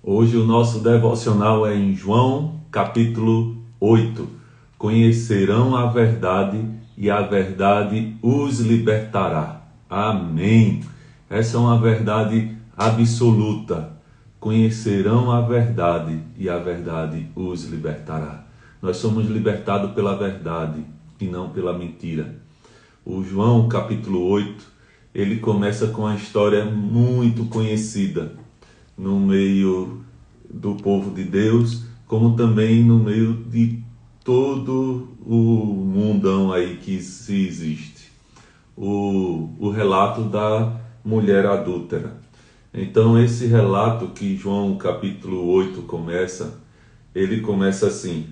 Hoje o nosso devocional é em João, capítulo 8. Conhecerão a verdade e a verdade os libertará. Amém. Essa é uma verdade absoluta. Conhecerão a verdade e a verdade os libertará. Nós somos libertados pela verdade e não pela mentira. O João, capítulo 8, ele começa com uma história muito conhecida no meio do povo de Deus, como também no meio de todo o mundão aí que se existe. O relato da mulher adúltera. Então esse relato que João capítulo 8 começa, ele começa assim: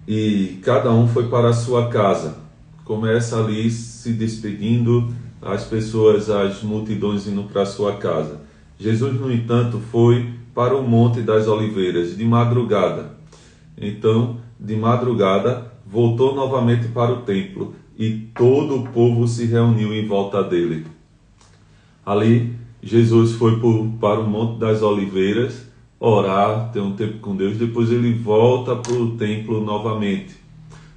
e cada um foi para a sua casa. Começa ali se despedindo, as pessoas, as multidões indo para a sua casa. Jesus, no entanto, foi para o Monte das Oliveiras de madrugada. Então, de madrugada, voltou novamente para o templo e todo o povo se reuniu em volta dele. Ali, Jesus foi para o Monte das Oliveiras orar, ter um tempo com Deus. Depois ele volta para o templo novamente.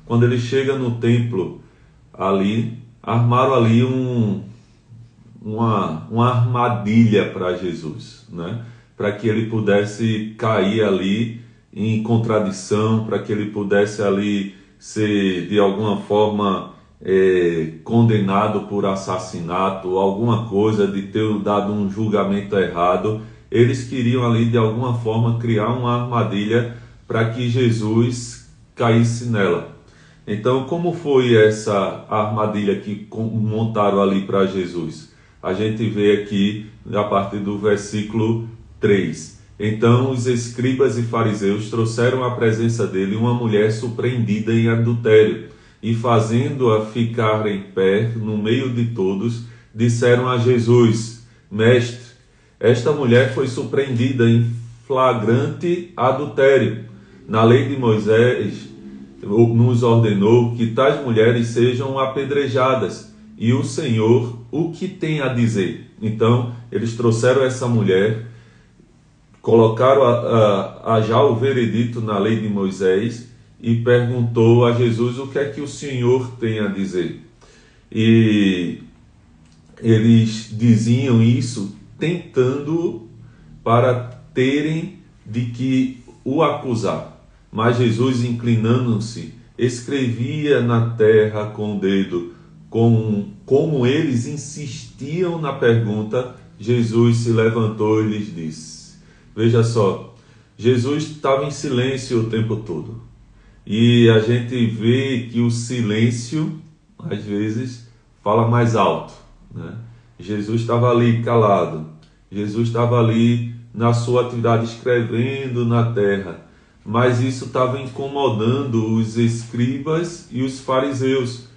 Quando ele chega no templo, ali, armaram ali uma armadilha para Jesus, né? Para que ele pudesse cair ali em contradição, para que ele pudesse ali ser de alguma forma condenado por assassinato, alguma coisa, de ter dado um julgamento errado. Eles queriam ali de alguma forma criar uma armadilha para que Jesus caísse nela. Então, como foi essa armadilha que montaram ali para Jesus? A gente vê aqui a partir do versículo 3. Então os escribas e fariseus trouxeram à presença dele uma mulher surpreendida em adultério, e fazendo-a ficar em pé no meio de todos, disseram a Jesus: Mestre, esta mulher foi surpreendida em flagrante adultério. Na lei de Moisés nos ordenou que tais mulheres sejam apedrejadas. E o Senhor, o que tem a dizer? Então, eles trouxeram essa mulher, colocaram já o veredito na lei de Moisés e perguntou a Jesus o que é que o Senhor tem a dizer. E eles diziam isso tentando para terem de que o acusar. Mas Jesus, inclinando-se, escrevia na terra com o dedo. Como eles insistiam na pergunta, Jesus se levantou e lhes disse. Veja só, Jesus estava em silêncio o tempo todo. E a gente vê que o silêncio, às vezes, fala mais alto, né? Jesus estava ali calado. Jesus estava ali na sua atividade escrevendo na terra. Mas isso estava incomodando os escribas e os fariseus,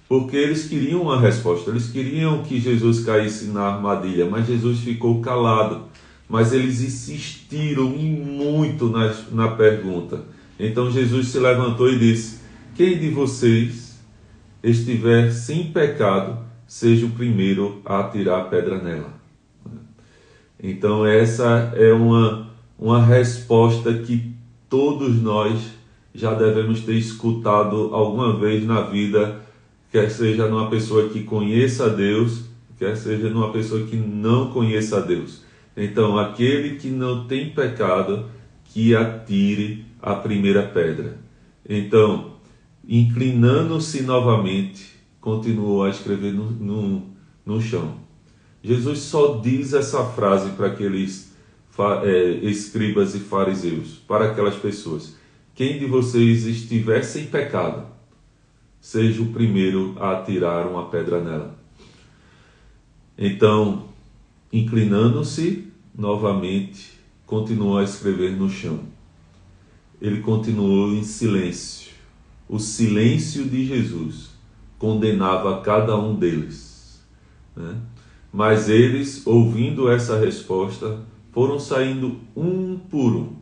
porque eles queriam uma resposta, eles queriam que Jesus caísse na armadilha, mas Jesus ficou calado. Mas eles insistiram muito na pergunta. Então Jesus se levantou e disse: quem de vocês estiver sem pecado, seja o primeiro a atirar a pedra nela. Então essa é uma resposta que todos nós já devemos ter escutado alguma vez na vida, quer seja numa pessoa que conheça a Deus, quer seja numa pessoa que não conheça a Deus. Então, aquele que não tem pecado, que atire a primeira pedra. Então, inclinando-se novamente, continuou a escrever no chão. Jesus só diz essa frase para aqueles escribas e fariseus, para aquelas pessoas: quem de vocês estiver sem pecado, seja o primeiro a atirar uma pedra nela. Então, inclinando-se novamente, continuou a escrever no chão. Ele continuou em silêncio. O silêncio de Jesus condenava cada um deles, né? Mas eles, ouvindo essa resposta, foram saindo um por um,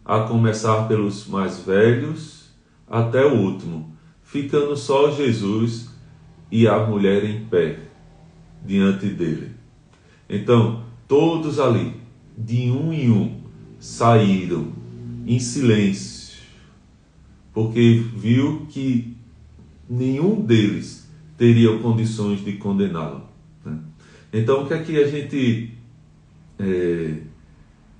a começar pelos mais velhos até o último, ficando só Jesus e a mulher em pé diante dele. Então, todos ali, de um em um, saíram em silêncio, porque viu que nenhum deles teria condições de condená-lo, né? Então, o que é que a gente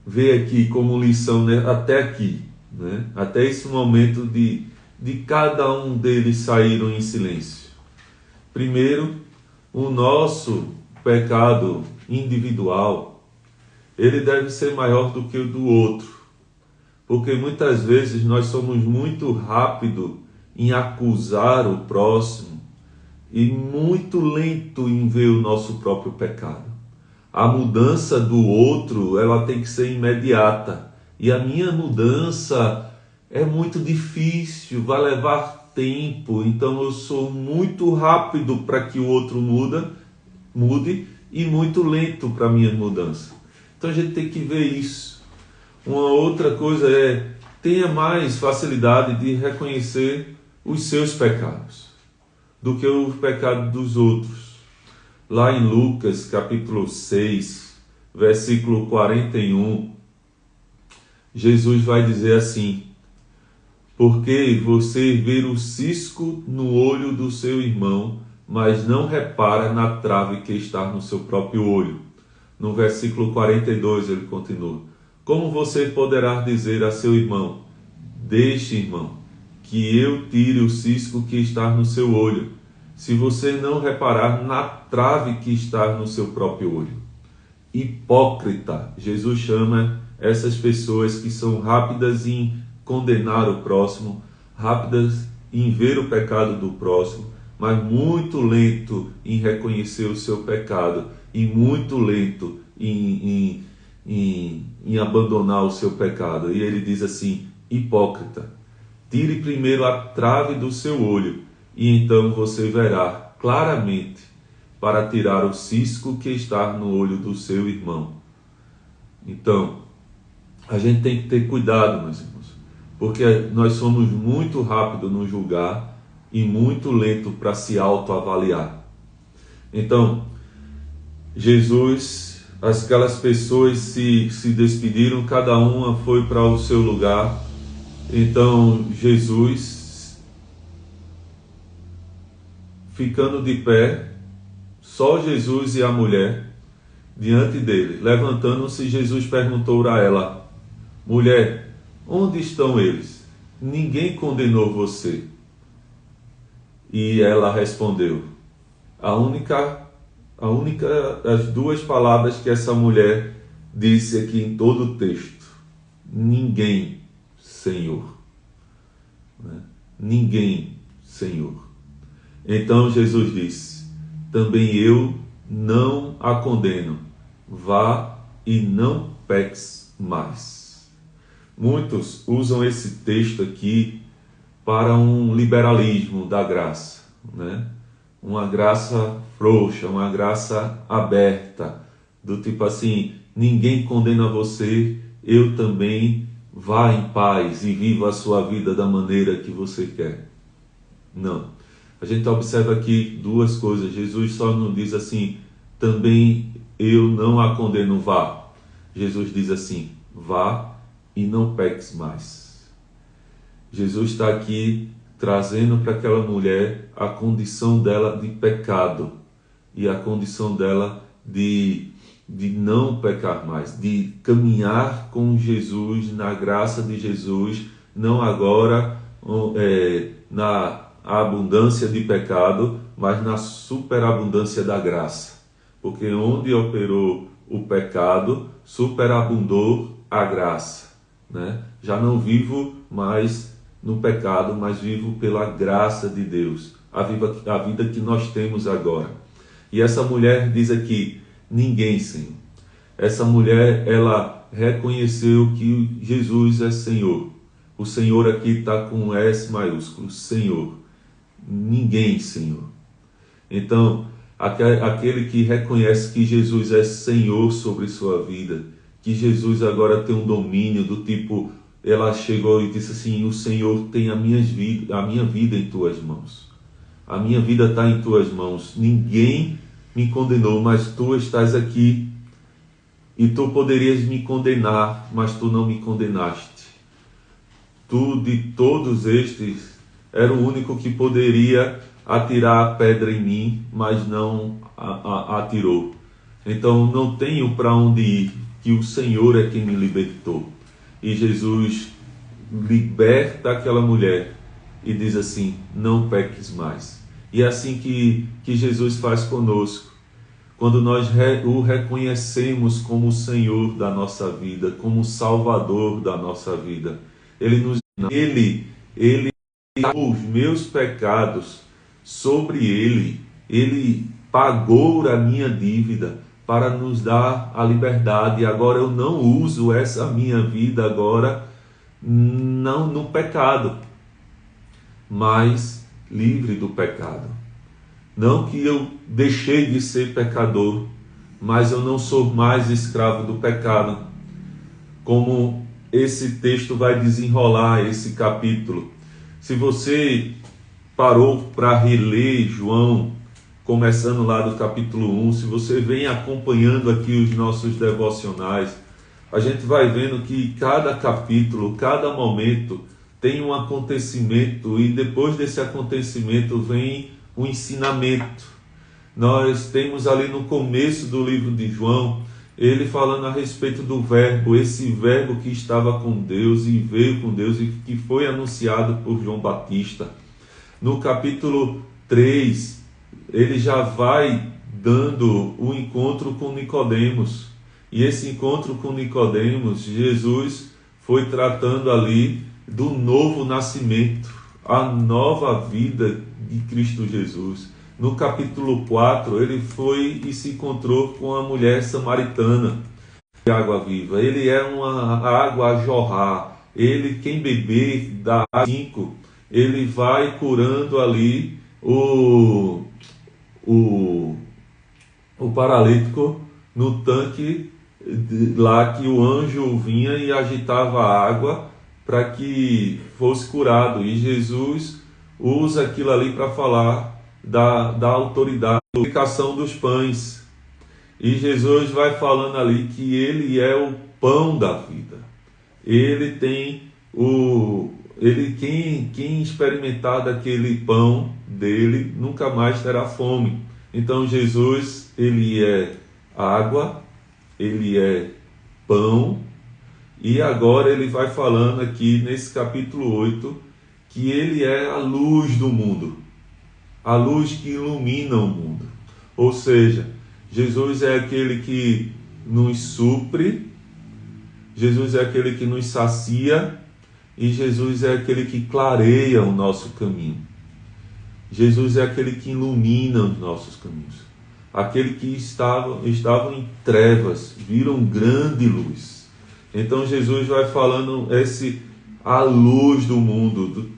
vê aqui como lição, né, até aqui, né? Até esse momento de cada um deles saíram em silêncio. Primeiro, o nosso pecado individual, ele deve ser maior do que o do outro, porque muitas vezes nós somos muito rápidos em acusar o próximo e muito lento em ver o nosso próprio pecado. A mudança do outro, ela tem que ser imediata, e a minha mudança é muito difícil, vai levar tempo, então eu sou muito rápido para que o outro mude e muito lento para a minha mudança. Então a gente tem que ver isso. Uma outra coisa é, tenha mais facilidade de reconhecer os seus pecados do que o pecado dos outros. Lá em Lucas capítulo 6, versículo 41, Jesus vai dizer assim: porque você vê o cisco no olho do seu irmão, mas não repara na trave que está no seu próprio olho. No versículo 42 ele continua: como você poderá dizer a seu irmão, deixe, irmão, que eu tire o cisco que está no seu olho, se você não reparar na trave que está no seu próprio olho? Hipócrita. Jesus chama essas pessoas que são rápidas em condenar o próximo, rápidas em ver o pecado do próximo, mas muito lento em reconhecer o seu pecado e muito lento em abandonar o seu pecado. E ele diz assim: hipócrita, tire primeiro a trave do seu olho, e então você verá claramente para tirar o cisco que está no olho do seu irmão. Então, a gente tem que ter cuidado, meus irmãos, porque nós somos muito rápidos no julgar e muito lento para se autoavaliar. Então, Jesus, aquelas pessoas se despediram, cada uma foi para o seu lugar. Então, Jesus, ficando de pé, só Jesus e a mulher diante dele. Levantando-se, Jesus perguntou a ela: mulher, onde estão eles? Ninguém condenou você? E ela respondeu, as duas palavras que essa mulher disse aqui em todo o texto: ninguém, Senhor. Ninguém, Senhor. Então Jesus disse: também eu não a condeno, vá e não peques mais. Muitos usam esse texto aqui para um liberalismo da graça, né? Uma graça frouxa, uma graça aberta, do tipo assim: ninguém condena você, eu também, vá em paz e viva a sua vida da maneira que você quer. Não. A gente observa aqui duas coisas. Jesus só não diz assim: também eu não a condeno, vá. Jesus diz assim: vá e não peques mais. Jesus está aqui trazendo para aquela mulher a condição dela de pecado e a condição dela de não pecar mais, de caminhar com Jesus, na graça de Jesus, não agora na abundância de pecado, mas na superabundância da graça. Porque onde operou o pecado, superabundou a graça, né? Já não vivo mais no pecado, mas vivo pela graça de Deus, a vida que nós temos agora. E essa mulher diz aqui: ninguém, Senhor. Essa mulher, ela reconheceu que Jesus é Senhor. O Senhor aqui está com S maiúsculo, Senhor. Ninguém, Senhor. Então, aquele que reconhece que Jesus é Senhor sobre sua vida, que Jesus agora tem um domínio do tipo, ela chegou e disse assim: o Senhor tem a minha vida em tuas mãos. A minha vida está em tuas mãos. Ninguém me condenou, mas tu estás aqui E tu poderias me condenar, mas tu não me condenaste. Tu, de todos estes, era o único que poderia atirar a pedra em mim, mas não atirou. Então não tenho para onde ir, que o Senhor é quem me libertou. E Jesus liberta aquela mulher e diz assim: não peques mais. E é assim que Jesus faz conosco. Quando nós o reconhecemos como o Senhor da nossa vida, como o Salvador da nossa vida, Ele os meus pecados sobre Ele pagou a minha dívida para nos dar a liberdade. E agora eu não uso essa minha vida agora não no pecado, mas livre do pecado. Não que eu deixei de ser pecador, mas eu não sou mais escravo do pecado. Como esse texto vai desenrolar, esse capítulo. Se você parou para reler João, começando lá do capítulo 1, se você vem acompanhando aqui os nossos devocionais, a gente vai vendo que cada capítulo, cada momento tem um acontecimento, e depois desse acontecimento vem um ensinamento. Nós temos ali no começo do livro de João, ele falando a respeito do verbo, esse verbo que estava com Deus e veio com Deus e que foi anunciado por João Batista. No capítulo 3, ele já vai dando o encontro com Nicodemos. E esse encontro com Nicodemos, Jesus foi tratando ali do novo nascimento, a nova vida de Cristo Jesus. No capítulo 4, ele foi e se encontrou com a mulher samaritana de água viva. Ele é uma água a jorrar. Ele, quem beber da 5, ele vai curando ali o paralítico no tanque lá que o anjo vinha e agitava a água para que fosse curado. E Jesus usa aquilo ali para falar da autoridade, da multiplicação dos pães. E Jesus vai falando ali que ele é o pão da vida. Ele tem quem experimentar daquele pão dele nunca mais terá fome. Então Jesus, ele é água, ele é pão, e agora ele vai falando aqui nesse capítulo 8 que ele é a luz do mundo, a luz que ilumina o mundo. Ou seja, Jesus é aquele que nos supre, Jesus é aquele que nos sacia, e Jesus é aquele que clareia o nosso caminho. Jesus é aquele que ilumina os nossos caminhos. Aquele que estavam em trevas, viram grande luz. Então Jesus vai falando a luz do mundo.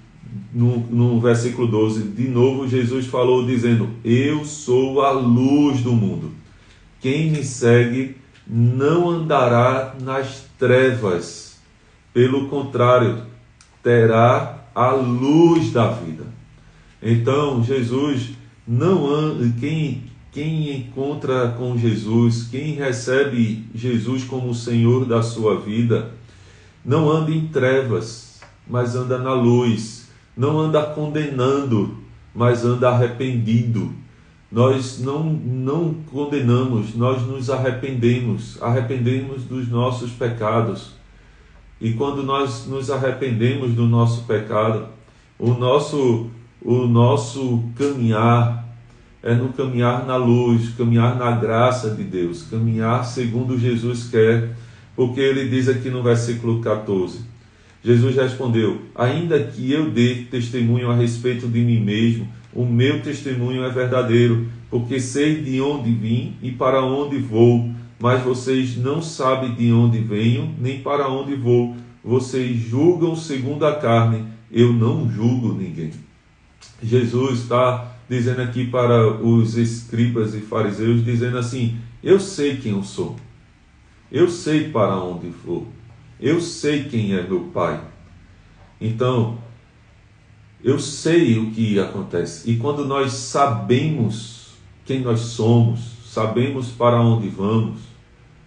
No versículo 12, de novo Jesus falou dizendo: eu sou a luz do mundo. Quem me segue não andará nas trevas. Pelo contrário, terá a luz da vida. Então Jesus não anda, quem encontra com Jesus, quem recebe Jesus como o Senhor da sua vida, não anda em trevas, mas anda na luz. Não anda condenando, mas anda arrependido. Nós não condenamos, nós nos arrependemos dos nossos pecados. E quando nós nos arrependemos do nosso pecado, o nosso caminhar é no caminhar na luz, caminhar na graça de Deus, caminhar segundo Jesus quer, porque ele diz aqui no versículo 14, Jesus respondeu: ainda que eu dê testemunho a respeito de mim mesmo, o meu testemunho é verdadeiro, porque sei de onde vim e para onde vou, mas vocês não sabem de onde venho, nem para onde vou. Vocês julgam segundo a carne, eu não julgo ninguém. Jesus está dizendo aqui para os escribas e fariseus, dizendo assim: eu sei quem eu sou, eu sei para onde vou, eu sei quem é meu Pai. Então, eu sei o que acontece. E quando nós sabemos quem nós somos, sabemos para onde vamos,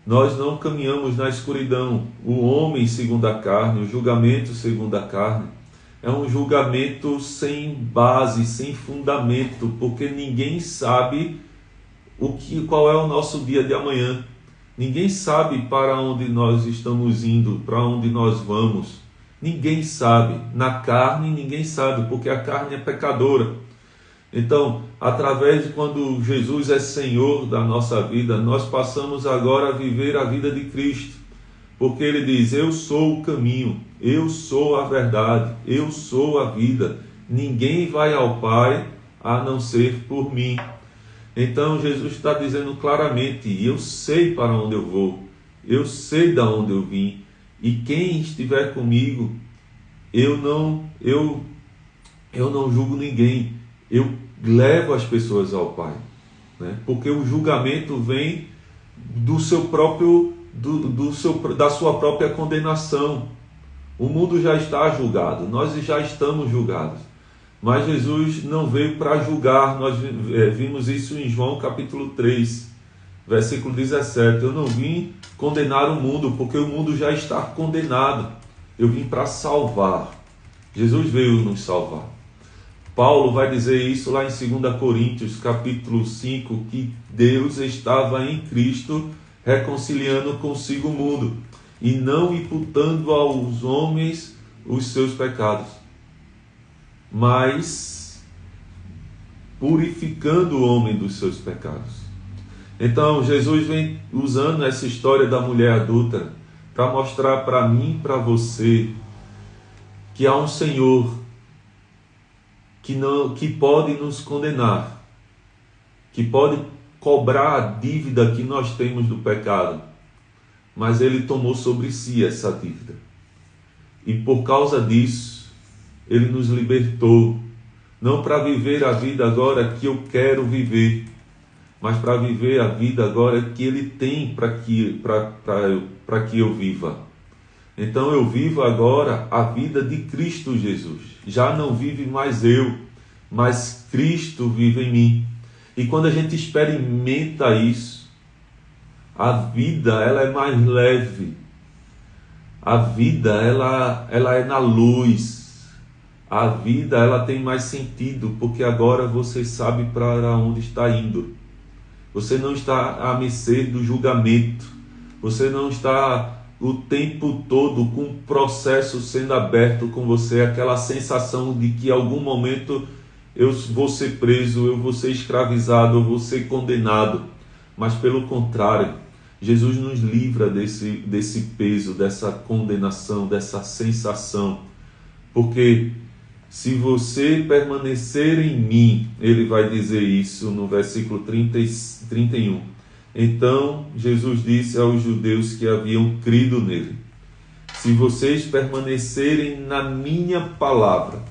Nós não caminhamos na escuridão. O homem segundo a carne, o julgamento segundo a carne, é um julgamento sem base, sem fundamento, porque ninguém sabe qual é o nosso dia de amanhã. Ninguém sabe para onde nós estamos indo, para onde nós vamos. Ninguém sabe. Na carne, ninguém sabe, porque a carne é pecadora. Então, através de quando Jesus é Senhor da nossa vida, nós passamos agora a viver a vida de Cristo. Porque Ele diz, eu sou o caminho, eu sou a verdade, eu sou a vida. Ninguém vai ao Pai a não ser por mim. Então Jesus está dizendo claramente, eu sei para onde eu vou, eu sei de onde eu vim, e quem estiver comigo, eu não julgo ninguém, eu levo as pessoas ao Pai, né? Porque o julgamento vem do seu próprio, da sua própria condenação. O mundo já está julgado, nós já estamos julgados. Mas Jesus não veio para julgar. Nós vimos isso em João capítulo 3, versículo 17. Eu não vim condenar o mundo, porque o mundo já está condenado. Eu vim para salvar. Jesus veio nos salvar. Paulo vai dizer isso lá em 2 Coríntios capítulo 5, que Deus estava em Cristo reconciliando consigo o mundo e não imputando aos homens os seus pecados, mas purificando o homem dos seus pecados. Então Jesus vem usando essa história da mulher adúltera para mostrar para mim e para você que há um Senhor que pode nos condenar, que pode cobrar a dívida que nós temos do pecado, mas Ele tomou sobre si essa dívida. E por causa disso, Ele nos libertou, não para viver a vida agora que eu quero viver, mas para viver a vida agora que Ele tem para que eu viva. Então eu vivo agora a vida de Cristo Jesus. Já não vive mais eu, mas Cristo vive em mim. E quando a gente experimenta isso, a vida ela é mais leve. A vida ela é na luz. A vida ela tem mais sentido, porque agora você sabe para onde está indo. Você não está à mercê do julgamento. Você não está o tempo todo com um processo sendo aberto com você, aquela sensação de que em algum momento eu vou ser preso, eu vou ser escravizado, eu vou ser condenado. Mas pelo contrário, Jesus nos livra desse peso, dessa condenação, dessa sensação. Porque se você permanecer em mim, ele vai dizer isso no versículo 30 e 31. Então Jesus disse aos judeus que haviam crido nele: se vocês permanecerem na minha palavra,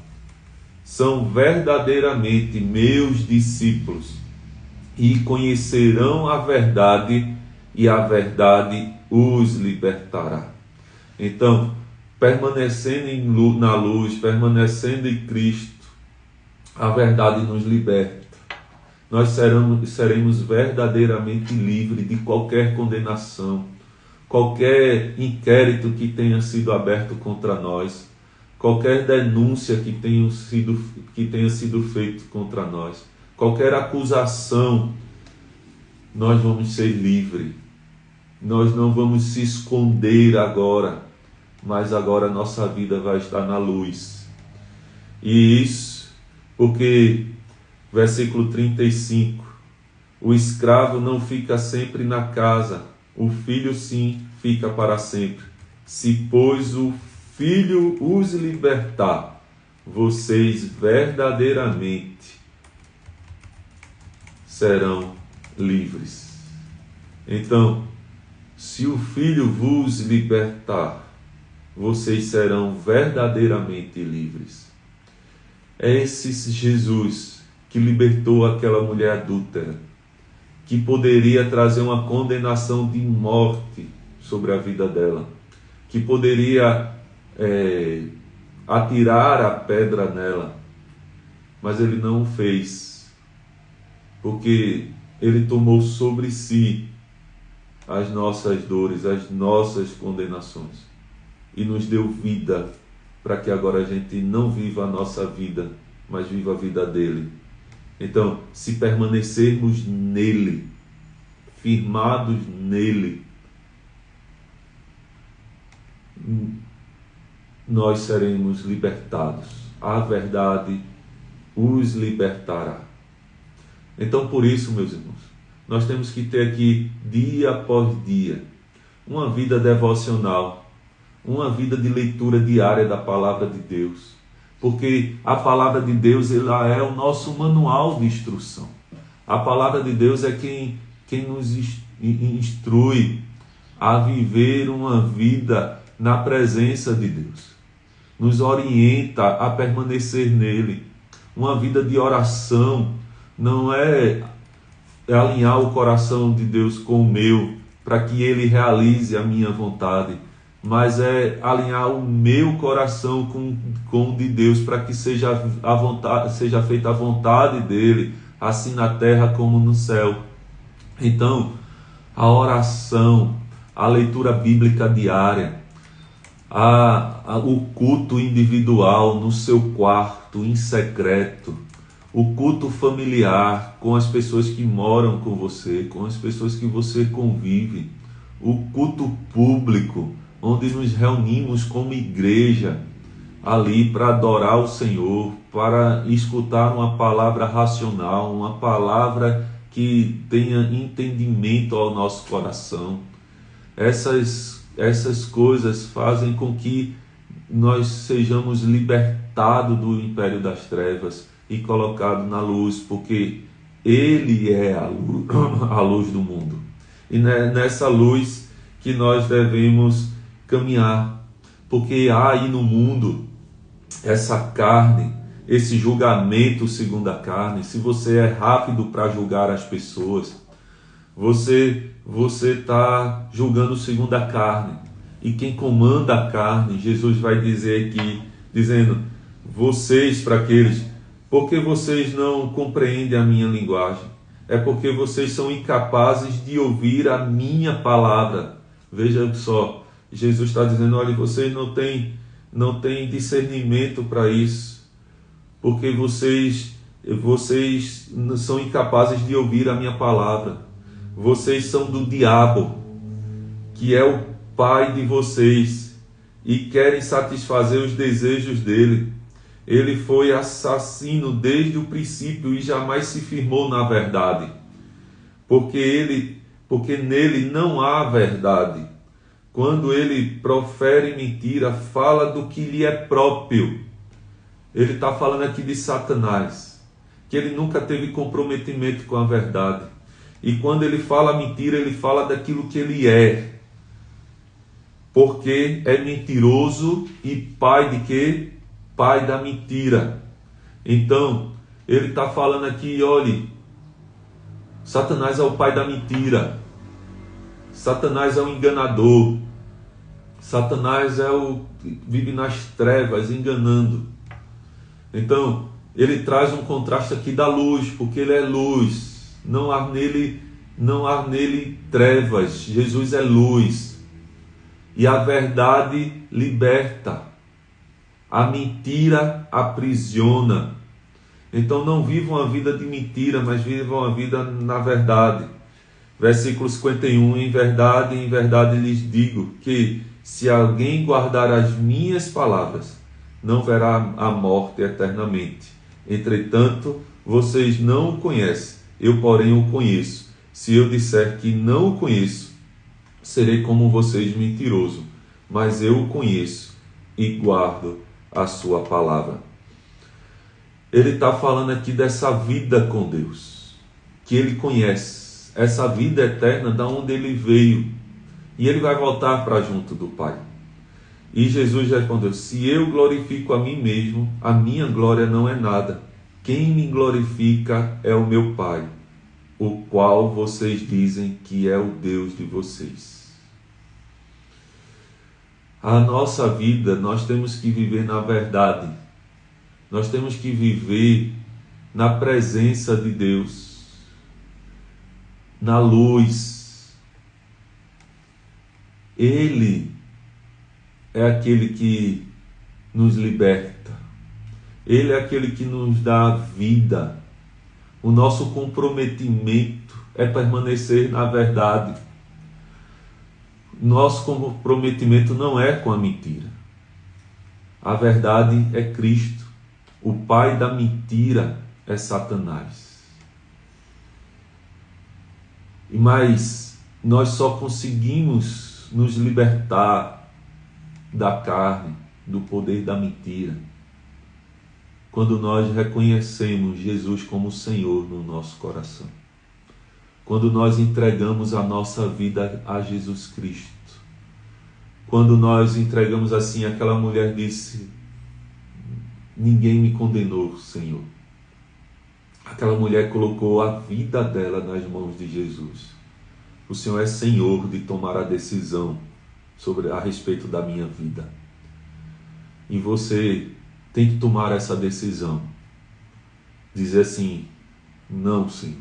são verdadeiramente meus discípulos e conhecerão a verdade, e a verdade os libertará. Então, permanecendo na luz, permanecendo em Cristo, a verdade nos liberta. Nós seremos verdadeiramente livres de qualquer condenação, qualquer inquérito que tenha sido aberto contra nós, qualquer denúncia que tenha sido feita contra nós, qualquer acusação, nós vamos ser livres. Nós não vamos se esconder agora, mas agora nossa vida vai estar na luz. E isso porque, versículo 35, o escravo não fica sempre na casa, o filho sim fica para sempre. Se, pois, o filho os libertar, vocês verdadeiramente serão livres. Então, se o filho vos libertar, vocês serão verdadeiramente livres. É esse Jesus que libertou aquela mulher adúltera, que poderia trazer uma condenação de morte sobre a vida dela, que poderia atirar a pedra nela, mas ele não o fez, porque ele tomou sobre si as nossas dores, as nossas condenações e nos deu vida para que agora a gente não viva a nossa vida, mas viva a vida dele. Então, se permanecermos nele, firmados nele, nós seremos libertados. A verdade os libertará. Então, por isso, meus irmãos, nós temos que ter aqui, dia após dia, uma vida devocional, uma vida de leitura diária da Palavra de Deus. Porque a Palavra de Deus, ela é o nosso manual de instrução. A Palavra de Deus é quem nos instrui a viver uma vida na presença de Deus. Nos orienta a permanecer nele. Uma vida de oração não é alinhar o coração de Deus com o meu, para que ele realize a minha vontade, mas é alinhar o meu coração com o de Deus, para que seja feita a vontade dele, assim na terra como no céu. Então, a oração, a leitura bíblica diária, o culto individual no seu quarto, em secreto, o culto familiar com as pessoas que moram com você, com as pessoas que você convive, o culto público, onde nos reunimos como igreja, ali para adorar o Senhor, para escutar uma palavra racional, uma palavra que tenha entendimento ao nosso coração. Essas coisas fazem com que nós sejamos libertados do império das trevas e colocados na luz, porque Ele é a luz do mundo. E nessa luz que nós devemos caminhar, porque há aí no mundo essa carne, esse julgamento segundo a carne. Se você é rápido para julgar as pessoas, você está julgando segundo a carne. E quem comanda a carne, Jesus vai dizer aqui, dizendo, vocês, para aqueles, porque vocês não compreendem a minha linguagem? É porque vocês são incapazes de ouvir a minha palavra. Veja só, Jesus está dizendo, olha, vocês não têm discernimento para isso, porque vocês são incapazes de ouvir a minha palavra. Vocês são do diabo, que é o pai de vocês, e querem satisfazer os desejos dele. Ele foi assassino desde o princípio e jamais se firmou na verdade, porque nele não há verdade. Quando ele profere mentira, fala do que lhe é próprio. Ele está falando aqui de Satanás, que ele nunca teve comprometimento com a verdade. E quando ele fala mentira, ele fala daquilo que ele é. Porque é mentiroso e pai de quê? Pai da mentira. Então, ele está falando aqui, olhe, Satanás é o pai da mentira. Satanás é o enganador. Satanás vive nas trevas, enganando. Então, ele traz um contraste aqui da luz, porque ele é luz. Não há nele trevas. Jesus é luz. E a verdade liberta. A mentira aprisiona. Então não vivam uma vida de mentira, mas vivam uma vida na verdade. Versículo 51, em verdade lhes digo que se alguém guardar as minhas palavras, não verá a morte eternamente. Entretanto, vocês não o conhecem, eu porém o conheço. Se eu disser que não o conheço, serei como vocês mentiroso, mas eu o conheço e guardo a sua palavra. Ele está falando aqui dessa vida com Deus, que ele conhece, essa vida eterna da onde ele veio, e ele vai voltar para junto do Pai. E Jesus respondeu, se eu glorifico a mim mesmo, a minha glória não é nada. Quem me glorifica é o meu Pai, o qual vocês dizem que é o Deus de vocês. A nossa vida, nós temos que viver na verdade. Nós temos que viver na presença de Deus, na luz. Ele é aquele que nos liberta. Ele é aquele que nos dá vida. O nosso comprometimento é permanecer na verdade. Nosso comprometimento não é com a mentira. A verdade é Cristo. O pai da mentira é Satanás. Mas nós só conseguimos nos libertar da carne, do poder da mentira, quando nós reconhecemos Jesus como Senhor no nosso coração. Quando nós entregamos a nossa vida a Jesus Cristo. Quando nós entregamos assim, aquela mulher disse: ninguém me condenou, Senhor. Aquela mulher colocou a vida dela nas mãos de Jesus. O Senhor é Senhor de tomar a decisão a respeito da minha vida. E você tem que tomar essa decisão. Dizer assim: não, Senhor.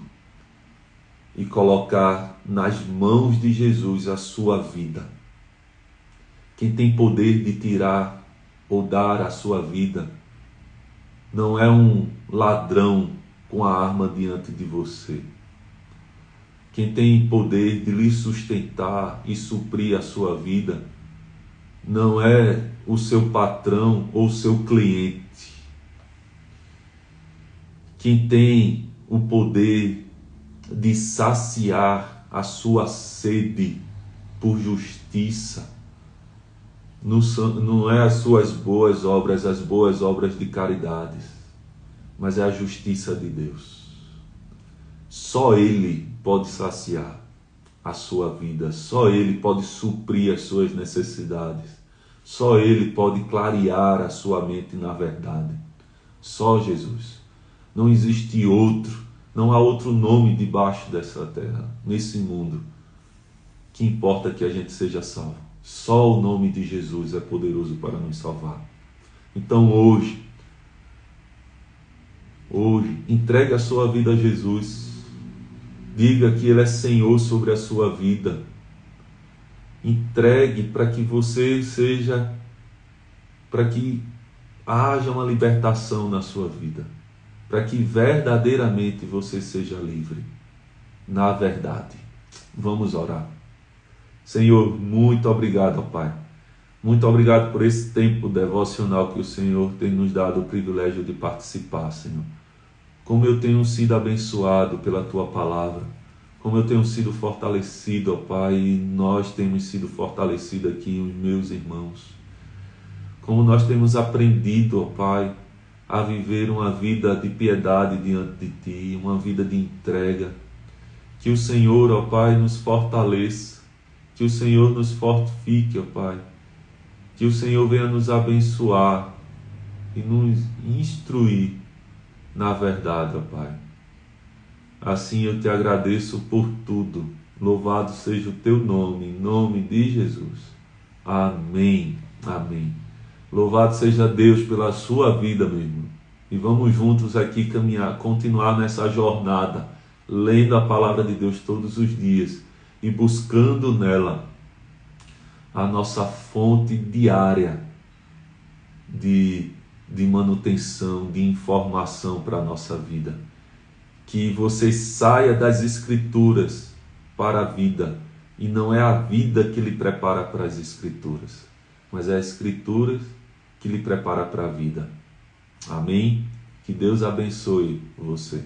E colocar nas mãos de Jesus a sua vida. Quem tem poder de tirar ou dar a sua vida não é um ladrão com a arma diante de você. Quem tem poder de lhe sustentar e suprir a sua vida não é o seu patrão ou o seu cliente. Quem tem o poder de saciar a sua sede por justiça não é as suas boas obras, as boas obras de caridade, mas é a justiça de Deus. Só Ele pode saciar a sua vida, só Ele pode suprir as suas necessidades, só Ele pode clarear a sua mente na verdade. Só Jesus. Não existe outro, não há outro nome debaixo dessa terra, nesse mundo, que importa que a gente seja salvo. Só o nome de Jesus é poderoso para nos salvar. Então hoje, entregue a sua vida a Jesus. Diga que Ele é Senhor sobre a sua vida. Entregue para que você seja, para que haja uma libertação na sua vida. Para que verdadeiramente você seja livre. Na verdade. Vamos orar. Senhor, muito obrigado, Pai. Muito obrigado por esse tempo devocional que o Senhor tem nos dado o privilégio de participar, Senhor. Como eu tenho sido abençoado pela Tua palavra. Como eu tenho sido fortalecido, ó Pai, e nós temos sido fortalecidos aqui, os meus irmãos. Como nós temos aprendido, ó Pai, a viver uma vida de piedade diante de Ti, uma vida de entrega. Que o Senhor, ó Pai, nos fortaleça. Que o Senhor nos fortifique, ó Pai. Que o Senhor venha nos abençoar e nos instruir na verdade, ó Pai. Assim eu te agradeço por tudo. Louvado seja o teu nome, em nome de Jesus. Amém. Amém. Louvado seja Deus pela sua vida, meu irmão. E vamos juntos aqui caminhar, continuar nessa jornada, lendo a palavra de Deus todos os dias e buscando nela a nossa fonte diária de manutenção, de informação para a nossa vida. Que você saia das Escrituras para a vida, e não é a vida que lhe prepara para as Escrituras, mas é as Escrituras que lhe prepara para a vida. Amém? Que Deus abençoe você.